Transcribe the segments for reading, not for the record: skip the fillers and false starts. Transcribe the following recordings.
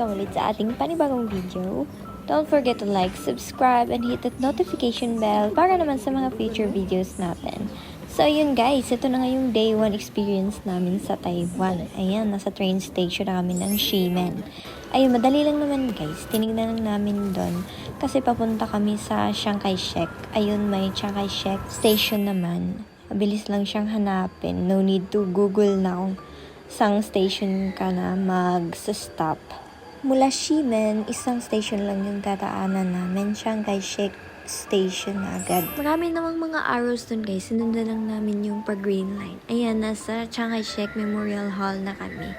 welcome ulit sa ating panibagong video. Don't forget to like, subscribe, and hit that notification bell para naman sa mga future videos natin. So yun guys, ito na nga yung day 1 experience namin sa Taiwan. Ayan, nasa train station na kami ng Ximen. Ayun, madali lang naman guys, tinignan lang namin doon kasi papunta kami sa Chiang Kai-shek. Ayun, may Chiang Kai-shek station naman. Mabilis lang siyang hanapin, no need to google na kung isang station ka na mag-stop. Mula Ximen, isang station lang yung tataanan namin, Chiang Kai-shek station na agad. Marami namang mga arrows dun guys, sinundan lang namin yung pag-green line. Ayan, nasa Chiang Kai-shek Memorial Hall na kami.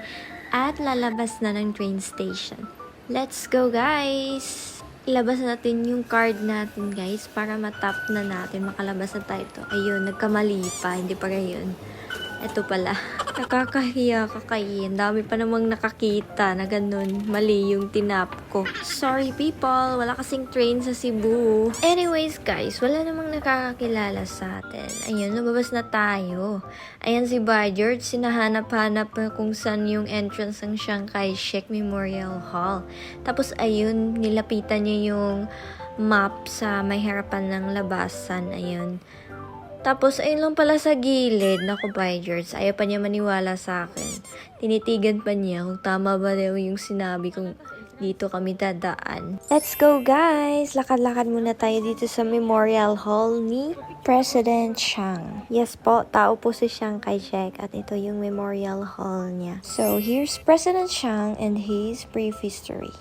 At lalabas na ng train station. Let's go guys! Ilabas natin yung card natin guys para matap na natin, makalabas na tayo to. Ayun, nagkamali pa, hindi pa ngayon. Ito pala. Nakakahiya kakain. Dami pa namang nakakita na ganun. Mali yung tinap ko. Sorry people, wala kasing train sa Cebu. Anyways guys, wala namang nakakakilala sa atin. Ayun, lumabas na tayo. Ayan si George, sinahanap-hanap na kung saan yung entrance ng Chiang Kai-shek Memorial Hall. Tapos ayun, nilapitan niya yung map sa may harapan ng labasan. Ayun. Tapos, ayun lang pala sa gilid. Naku, George, ayaw pa niya maniwala sa akin. Tinitigan pa niya kung tama ba daw yung sinabi kong dito kami dadaan. Let's go, guys! Lakad-lakad muna tayo dito sa Memorial Hall ni President Chiang. Yes po, tao po si Chiang Kai-shek at ito yung Memorial Hall niya. So, here's President Chiang and his brief history.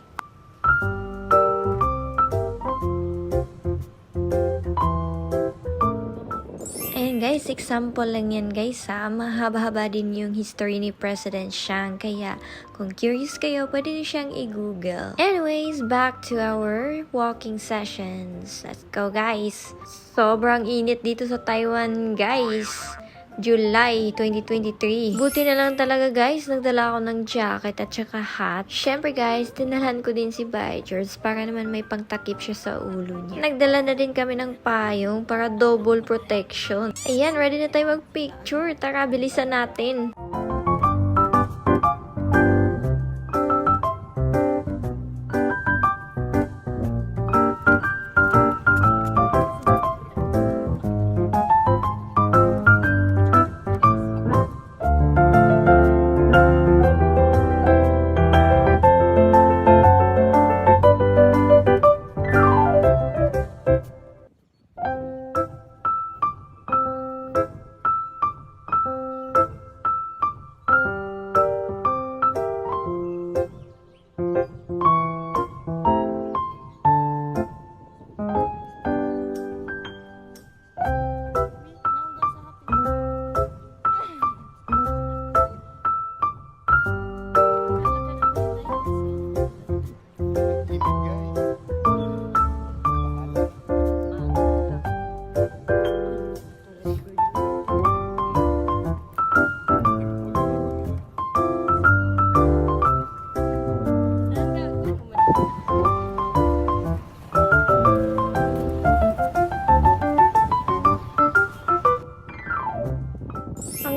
Guys, example lang yan guys ha. Mahaba-haba din yung history ni President Chiang. Kaya kung curious kayo, pwede nyo siyang i-google. Anyways, back to our walking sessions. Let's go guys. Sobrang init dito sa Taiwan guys. July 2023. Buti na lang talaga guys, nagdala ako ng jacket at saka hat. Syempre guys, dinalhan ko din si George para naman may pangtakip siya sa ulo niya. Nagdala na din kami ng payong para double protection. Ayan, ready na tayo mag-picture. Tara, bilisan natin.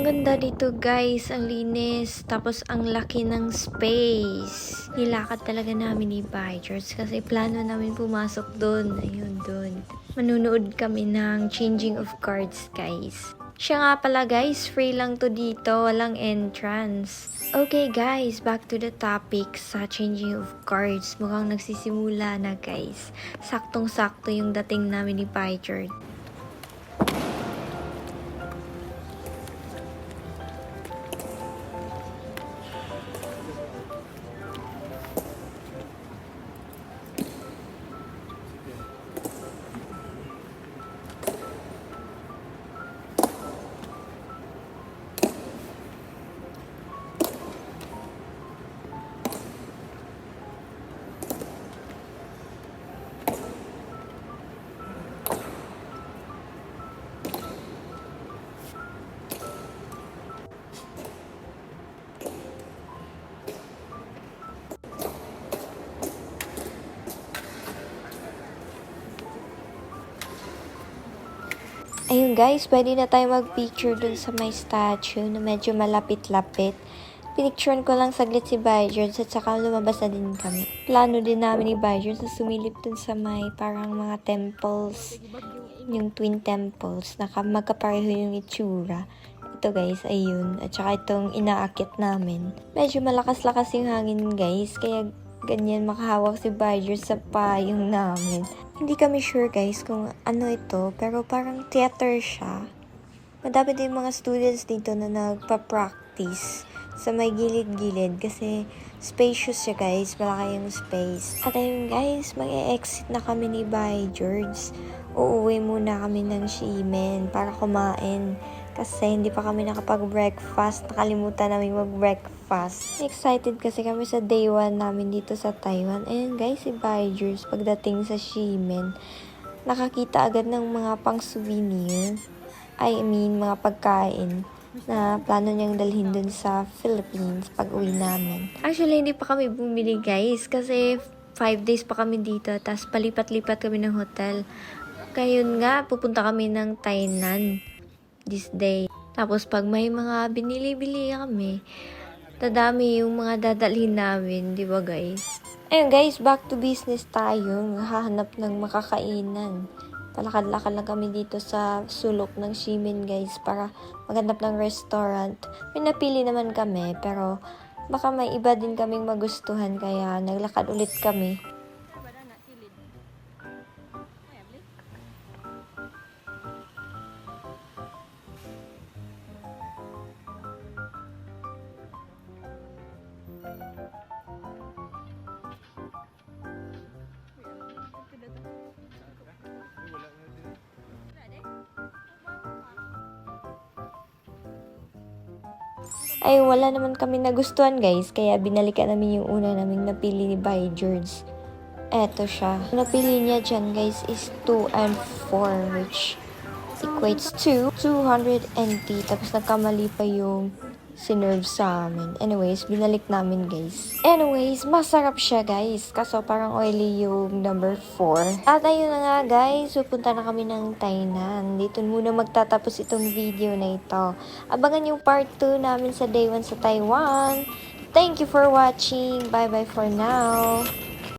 Ganda dito guys, ang linis, tapos ang laki ng space. Nilakad talaga namin ni George kasi plano namin pumasok doon. Ayun, doon. Manunood kami ng changing of cards guys. Siya nga pala guys, free lang to dito, walang entrance. Okay guys, back to the topic sa changing of cards. Mukhang nagsisimula na guys. Saktong-sakto yung dating namin ni George. Ayun guys, pwede na tayo mag-picture dun sa may statue na medyo malapit-lapit. Pinicturean ko lang saglit si Byjords at saka lumabas na din kami. Plano din namin ni Byjords na sumilip dun sa may parang mga temples, yung twin temples, na magkapareho yung itsura. Ito guys, ayun. At saka itong inaakit namin. Medyo malakas-lakas yung hangin guys, kaya ganyan makahawak si Byjords sa payong namin. Hindi kami sure guys kung ano ito, pero parang theater siya. Madami din mga students dito na nagpa-practice sa may gilid-gilid kasi spacious siya guys, malaki yung space. At ayun guys, mag-e-exit na kami ni Byjords. Uuwi muna kami ng Ximen para kumain kasi hindi pa kami nakapag-breakfast. Nakalimutan namin mag-breakfast. Excited kasi kami sa day 1 namin dito sa Taiwan. Ayun guys, si Byjords pagdating sa Ximen, nakakita agad ng mga pang souvenir. Mga pagkain na plano niyang dalhin dun sa Philippines pag uwi namin. Actually, hindi pa kami bumili guys kasi 5 days pa kami dito tapos palipat-lipat kami ng hotel. Kayun nga, pupunta kami ng Tainan this day. Tapos pag may mga binili-bili kami, dadami yung mga dadalhin namin, di ba guys? Ayun guys, back to business tayo. Hahanap ng makakainan. Palakad-lakad lang kami dito sa sulok ng Ximen guys para maghanap ng restaurant. May napili naman kami pero baka may iba din kaming magustuhan kaya naglakad ulit kami. Ay, wala naman kami nagustuhan guys, kaya binalikan namin yung una naming napili ni Byjords. Eto siya. Napili niya dyan guys is 2 and 4 which equates to 280. Tapos nagkamali pa yung sinerve sa amin. Anyways, binalik namin guys. Anyways, masarap siya guys. Kaso parang oily yung number 4. At ayun na nga guys, pupunta na kami ng Tainan. Dito muna magtatapos itong video na ito. Abangan yung part 2 namin sa day 1 sa Taiwan. Thank you for watching. Bye bye for now.